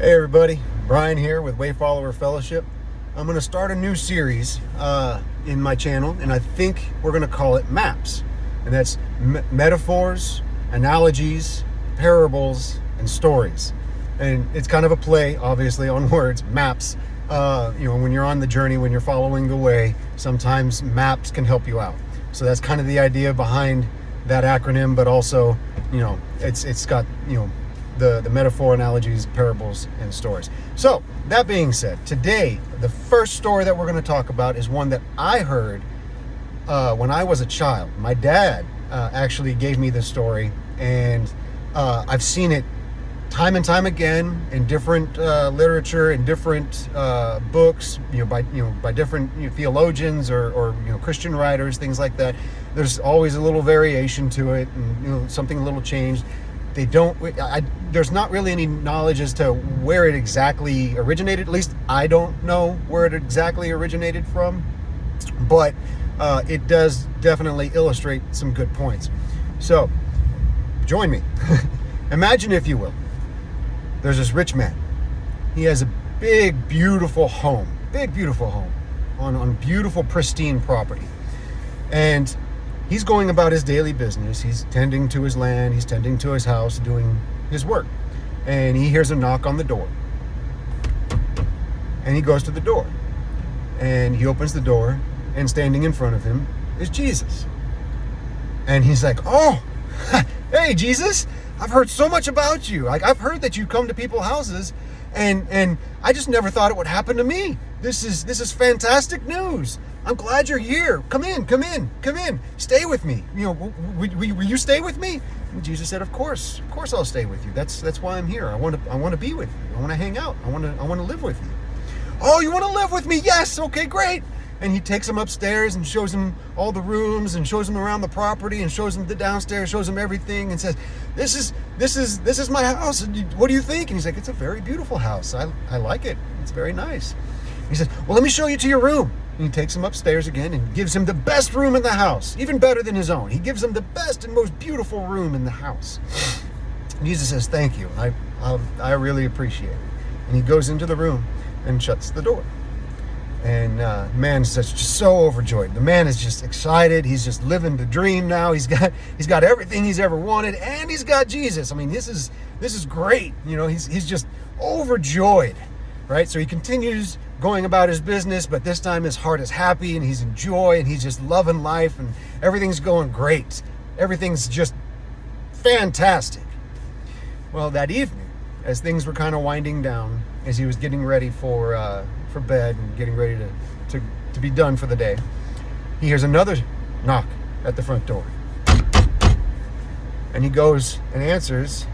Hey everybody, Brian here with Wayfollower Fellowship. I'm going to start a new series in my channel, and I think we're going to call it MAPS. And that's metaphors, analogies, parables, and stories. And it's kind of a play, obviously, on words, MAPS. When you're on the journey, when you're following the way, sometimes MAPS can help you out. So that's kind of the idea behind that acronym, but also, it's got, the metaphor, analogies, parables, and stories. So, that being said, today, the first story that we're going to talk about is one that I heard when I was a child. My dad actually gave me this story, and I've seen it time and time again in different literature, in different books, by different theologians or Christian writers, things like that. There's always a little variation to it, and something a little changed. There's not really any knowledge as to where it exactly originated. At least I don't know where it exactly originated from, but it does definitely illustrate some good points. So, join me. Imagine, if you will, there's this rich man. He has a big, beautiful home on beautiful, pristine property. And he's going about his daily business. He's tending to his land. He's tending to his house, doing his work. And he hears a knock on the door. And he goes to the door. And he opens the door, and standing in front of him is Jesus. And he's like, "Oh, hey, Jesus, I've heard so much about you. I've heard that you come to people's houses, and I just never thought it would happen to me. This is fantastic news. I'm glad you're here. Come in. Stay with me. Will you stay with me?" And Jesus said, Of course I'll stay with you. That's why I'm here. I want to be with you. I want to hang out. I want to live with you." "Oh, you want to live with me? Yes. Okay, great." And he takes him upstairs and shows him all the rooms and shows him around the property and shows him the downstairs, shows him everything, and says, This is my house. What do you think?" And he's like, "It's a very beautiful house. I like it. It's very nice." He says, "Well, let me show you to your room." And he takes him upstairs again and gives him the best room in the house, even better than his own. He gives him the best and most beautiful room in the house. And Jesus says, "Thank you. I really appreciate it." And he goes into the room and shuts the door. And man's just so overjoyed. The man is just excited. He's just living the dream now. He's got everything he's ever wanted, and he's got Jesus. I mean, this is great. He's just overjoyed, right? So he continues going about his business, but this time his heart is happy, and he's in joy, and he's just loving life, and everything's going great. Everything's just fantastic. Well, that evening, as things were kind of winding down, as he was getting ready for bed and getting ready to be done for the day, he hears another knock at the front door. And he goes and answers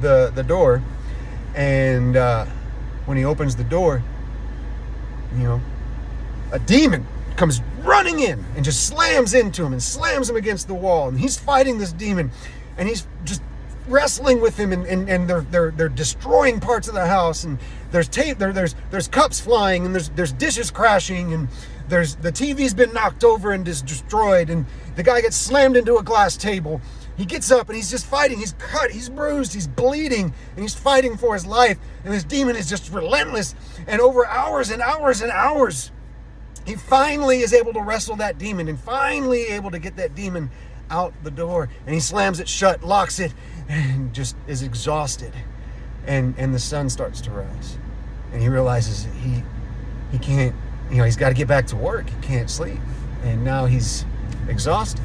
the door, and when he opens the door, a demon comes running in and just slams into him and slams him against the wall, and he's fighting this demon, and he's just wrestling with him, and they're destroying parts of the house, and there's cups flying, and there's dishes crashing, and the TV's been knocked over and is destroyed, and the guy gets slammed into a glass table. He gets up and he's just fighting. He's cut, he's bruised, he's bleeding, and he's fighting for his life. And this demon is just relentless. And over hours and hours and hours, he finally is able to wrestle that demon, and finally able to get that demon out the door. And he slams it shut, locks it, and just is exhausted. And the sun starts to rise. And he realizes he can't, he's got to get back to work. He can't sleep. And now he's exhausted.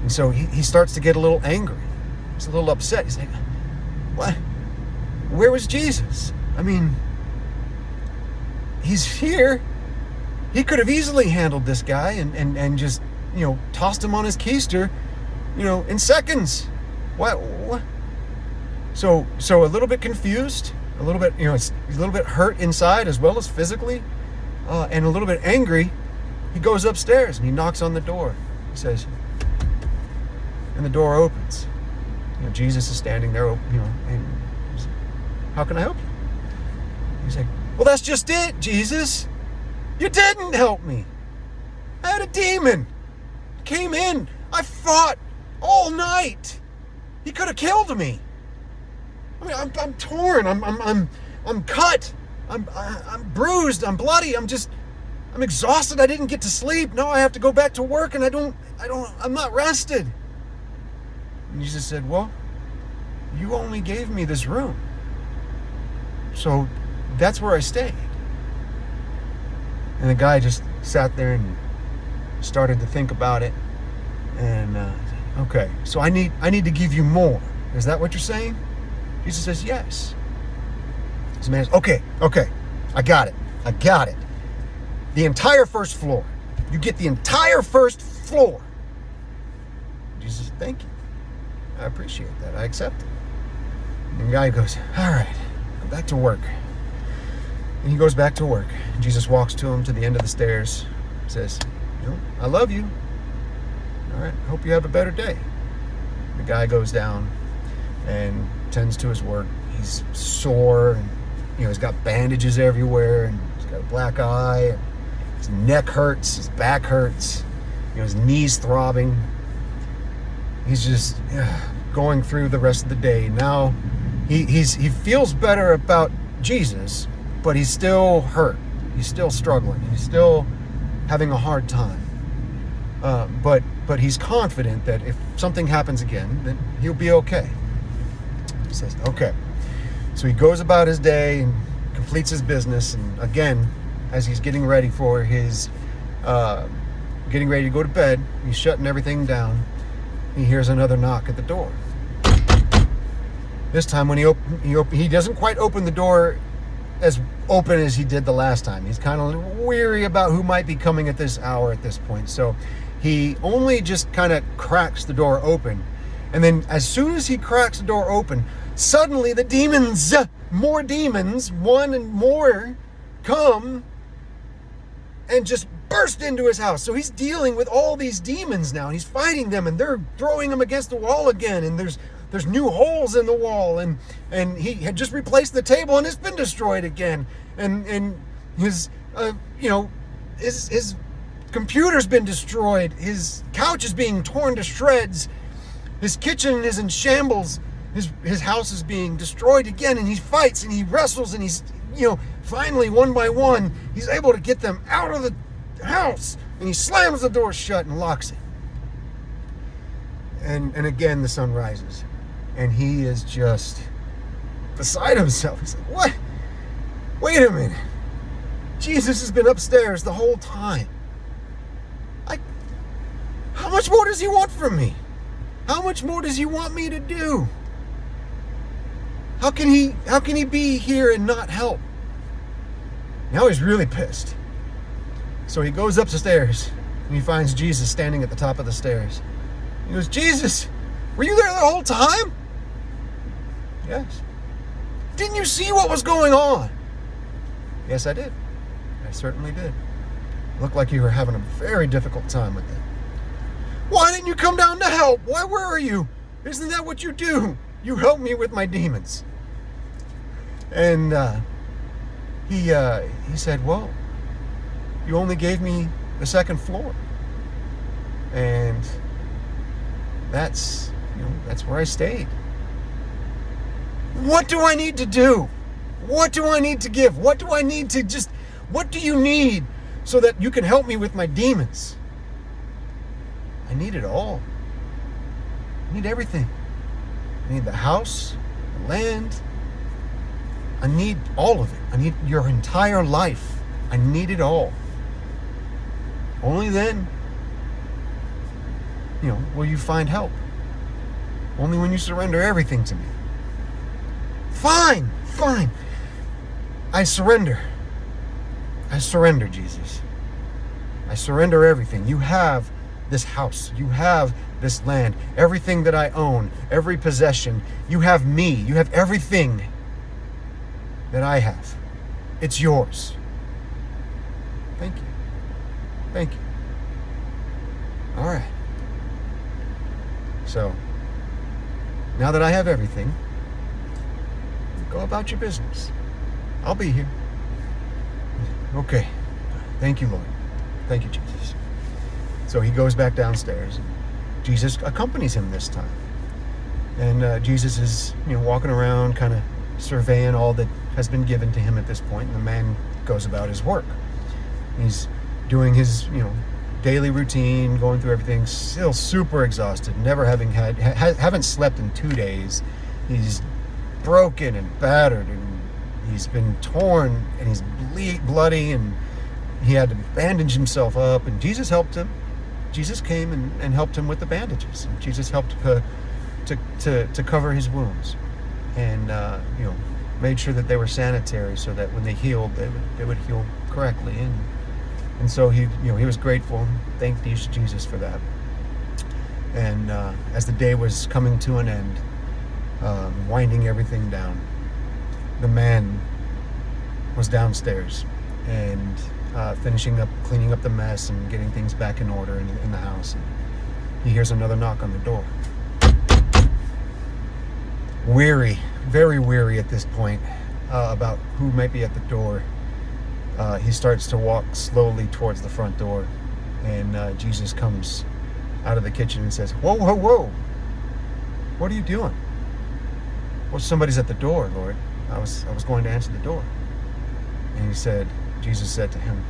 And so he starts to get a little angry. He's a little upset. He's like, "What? Where was Jesus? I mean, he's here. He could have easily handled this guy and just, tossed him on his keister, in seconds. What? So a little bit confused, a little bit, he's a little bit hurt inside as well as physically, and a little bit angry. He goes upstairs and he knocks on the door. He says, and the door opens. Jesus is standing there, and he's like, "How can I help you?" He's like, "Well, that's just it, Jesus. You didn't help me. I had a demon. Came in. I fought all night. He could have killed me. I mean, I'm torn. I'm I'm cut. I'm bruised. I'm bloody. I'm exhausted. I didn't get to sleep. Now I have to go back to work, and I'm not rested. And Jesus said, well, you only gave me this room. So that's where I stayed. And the guy just sat there and started to think about it. And okay, so I need to give you more. Is that what you're saying? Jesus says, yes. This man says, okay, I got it. The entire first floor. You get the entire first floor. Jesus says, thank you. I appreciate that. I accept it. And the guy goes, all right, go back to work. And he goes back to work. Jesus walks to him to the end of the stairs, says, I love you. All right, hope you have a better day. The guy goes down and tends to his work. He's sore, and he's got bandages everywhere, and he's got a black eye, and his neck hurts, his back hurts, his knees throbbing. He's just going through the rest of the day. Now he feels better about Jesus, but he's still hurt. He's still struggling. He's still having a hard time. But he's confident that if something happens again, then he'll be okay. He says, okay. So he goes about his day and completes his business. And again, as he's getting ready for his, getting ready to go to bed, he's shutting everything down. He hears another knock at the door. This time when he doesn't quite open the door as open as he did the last time. He's kind of weary about who might be coming at this hour at this point. So he only just kind of cracks the door open. And then as soon as he cracks the door open, suddenly the demons, more demons, one and more, come and just burst into his house. So he's dealing with all these demons now. He's fighting them, and they're throwing him against the wall again. And there's new holes in the wall, and he had just replaced the table, and it's been destroyed again. And his his computer's been destroyed. His couch is being torn to shreds. His kitchen is in shambles. His house is being destroyed again, and he fights and he wrestles, and he's finally, one by one, he's able to get them out of the house, and he slams the door shut and locks it. And again the sun rises, and he is just beside himself. He's like, what? Wait a minute. Jesus has been upstairs the whole time. How much more does he want from me? How much more does he want me to do? How can he be here and not help? Now he's really pissed. So he goes up the stairs and he finds Jesus standing at the top of the stairs. He goes, Jesus, were you there the whole time? Yes. Didn't you see what was going on? Yes, I did. I certainly did. Looked like you were having a very difficult time with it. Why didn't you come down to help? Why were you? Isn't that what you do? You help me with my demons. And he said, well, you only gave me the second floor. And that's where I stayed. What do I need to do? What do I need to give? What do you need so that you can help me with my demons? I need it all. I need everything. I need the house, the land. I need all of it. I need your entire life. I need it all. Only then, will you find help. Only when you surrender everything to me. Fine. I surrender. Jesus. I surrender everything. You have this house. You have this land. Everything that I own. Every possession. You have me. You have everything that I have. It's yours. Thank you. All right. So, now that I have everything, go about your business. I'll be here. Okay. Thank you, Lord. Thank you, Jesus. So he goes back downstairs. And Jesus accompanies him this time. And Jesus is, walking around, kind of surveying all that has been given to him at this point, and the man goes about his work. He's doing his, daily routine, going through everything, still super exhausted, never having haven't slept in 2 days. He's broken and battered, and he's been torn, and he's bloody, and he had to bandage himself up, and Jesus helped him. Jesus came and helped him with the bandages. And Jesus helped to cover his wounds, and made sure that they were sanitary, so that when they healed, they would heal correctly. And so he was grateful, thanked Jesus for that. And as the day was coming to an end, winding everything down, the man was downstairs and finishing up cleaning up the mess and getting things back in order in the house. And he hears another knock on the door. Weary, very weary at this point about who might be at the door, he starts to walk slowly towards the front door, and Jesus comes out of the kitchen and says, "Whoa, whoa, whoa! What are you doing?" "Well, somebody's at the door, Lord. I was going to answer the door." And Jesus said to him,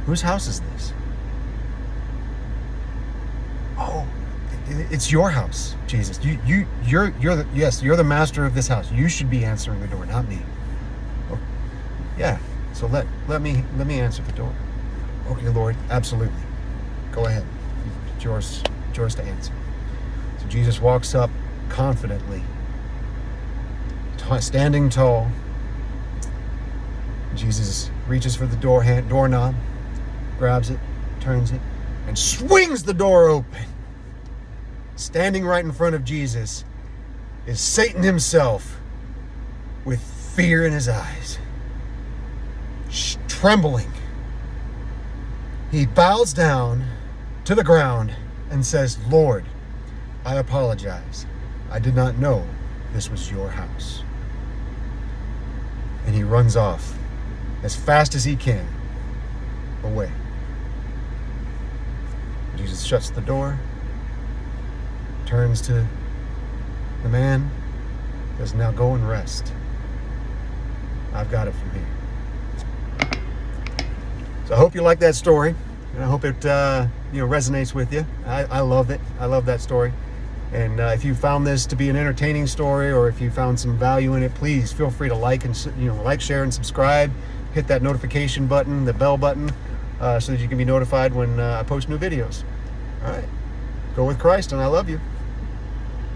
"Whose house is this?" "Oh, it's your house, Jesus. You're the master of this house. You should be answering the door, not me." "Oh, yeah. So let me answer the door." "Okay, Lord, absolutely. Go ahead. It's yours to answer." So Jesus walks up confidently, standing tall. Jesus reaches for the doorknob, grabs it, turns it, and swings the door open. Standing right in front of Jesus is Satan himself, with fear in his eyes. Trembling, he bows down to the ground and says, "Lord, I apologize. I did not know this was your house." And he runs off as fast as he can away. Jesus shuts the door, turns to the man, says, "Now go and rest. I've got it from here." So I hope you like that story, and I hope it resonates with you. I love it. I love that story. And if you found this to be an entertaining story, or if you found some value in it, please feel free to like, share, and subscribe. Hit that notification button, the bell button, so that you can be notified when I post new videos. All right. Go with Christ, and I love you.